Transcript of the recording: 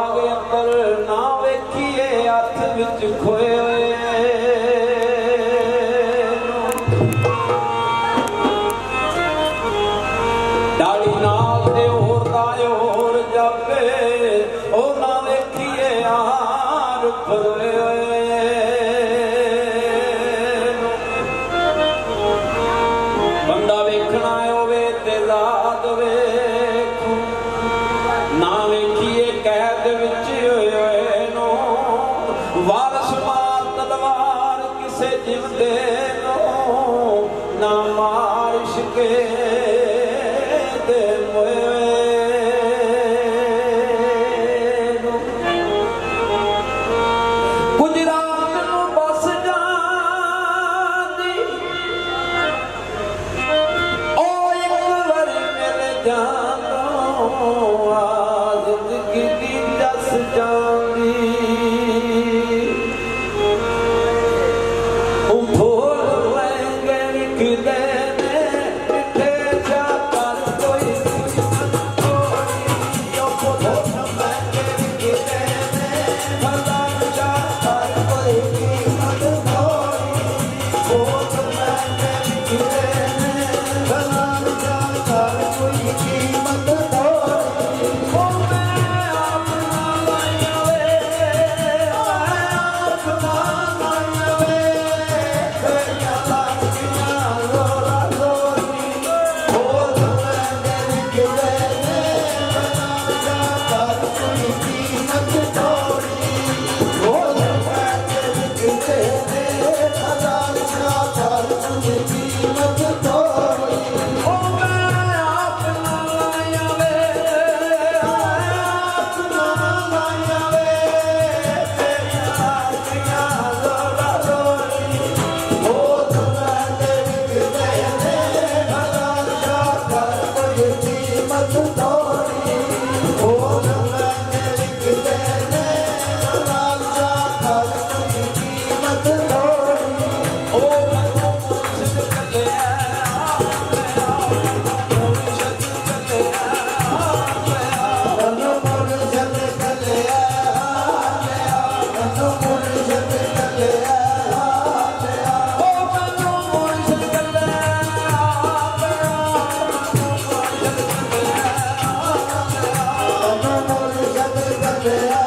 ਬਾਗ ਅੰਦਰ ਨਾ ਵੇਖੀਏ ਹੱਥ ਵਿੱਚ ਖੋਏ ਹੋਏ ਡਾਲੀ ਨਾਲ ਤੇ ਹੋਰ ਦਾ ਹੋਰ ਜਾਪੇ ਉਹ ਨਾ ਵੇਖੀਏ ਯਾਰ ਫਰੋਏ ਹੋਏ ਬੰਦਾ ਵੇਖਣਾ ਹੋਵੇ ਤੇ ਰਾਤ ਵੇਖ ਨਾ ਵੇਖੀਏ ਕੈਦ ਵਿੱਚ ਹੋਏ ਨੂੰ ਵਾਰਸ ਮਾਰ ਤਲਵਾਰ ਕਿਸੇ ਜਿਉਂਦੇ ਨੂੰ ਨਾ ਮਾਰ ਇਸ਼ਕੇ ਦੇ ਮੋਏ ਨੂੰ ਕੁਝ ਰਾਤ ਨੂੰ ਬਸ ਜਾਂਦੀ ਉਹ ਇੱਕ ਵਾਰੀ ਮਿਲ ਜਾਂਦੋਂ ਆ ਜ਼ਿੰਦਗੀ ਦੀ ਦੱਸ ਜਾਂਦੀ ਉਹ ਭੋਲ ਲੈਂਗੇ ਵਿਕਦੇ ਨੇ ਮਿੱਠੇ ਚਾਹ ਪਰ ਕੋਈ ਥੋੜੀ ਉਹ ਭੋਲ ਲੈਂਗੇ ਵਿਕਦੇ ਨੇ ਫਲਾਂ ਚਾਹ ਪਰ ਕੋਈ ਕੀਮਤ ਥੋੜੀ ਭੋਲ ਲੈਂਗੇ ਵਿਕਦੇ ਨੇ ਫਲਾਂ ਚਾਹ ਪਰ ਕੋਈ ਕੀਮਤ ਥੋੜੀ ਉਹ ਮੈਂ ਆਪਣਾ ਲਾਇਆ ਵੇ ਆਪਣਾ ਲਾਇਆ ਵੇ ਤੇਰੀਆਂ ਲੱਗੀਆਂ ਲੋਰਾ ਲੋਰੀ ਭੋਲ ਲੈਂਗੇ ਵਿਕਦੇ ਨੇ ਫਲਾਂ ਚਾਹ ਪਰ ਕੋਈ ਕੀਮਤ ਥੋੜੀ ਭੋਲ ਲੈਂਗੇ ਵਿਕਦੇ ਨੇ ਫਲਾਂ ਚਾਹ ਪਰ ਕੋਈ ਕੀਮਤ ਥੋੜੀ ਉਹ ਮੈਂ ਆਪਣਾ ਲਾਇਆ ਵੇ ਆਪਣਾ ਲਾਇਆ ਵੇ ਤੇਰੀਆਂ ਲੱਗੀਆਂ ਲੋਰਾ ਲੋਰੀ ਭੋਲ ਲੈਂਗੇ ਵਿਕਦੇ ਨੇ ਫਲਾਂ ਚਾਹ ਪਰ ਕੋਈ ਕੀਮਤ ਥੋੜੀ ਭੋਲ ਲੈਂਗੇ ਵਿਕਦੇ ਨੇ ਫਲਾਂ ਚਾਹ ਪਰ ਕੋਈ ਕੀਮਤ ਥੋੜੀ ਉਹ ਮੈਨੂੰ ਮੁਰਸ਼ਿਦ ਚੱਲਿਆ ਮੁਰਸ਼ਿਦ ਚੱਲਿਆ ਮੈਨੂੰ ਮੁਰਸ਼ਿਦ ਚੱਲਿਆ ਮੈਨੂੰ ਮੁਰਸ਼ਿਦ ਚੱਲਿਆ ਉਹ ਮੈਨੂੰ ਮੁਰਸ਼ਿਦ ਚੱਲਿਆ ਮੈਨੂੰ ਮੁਰਸ਼ਿਦ ਚੱਲਿਆ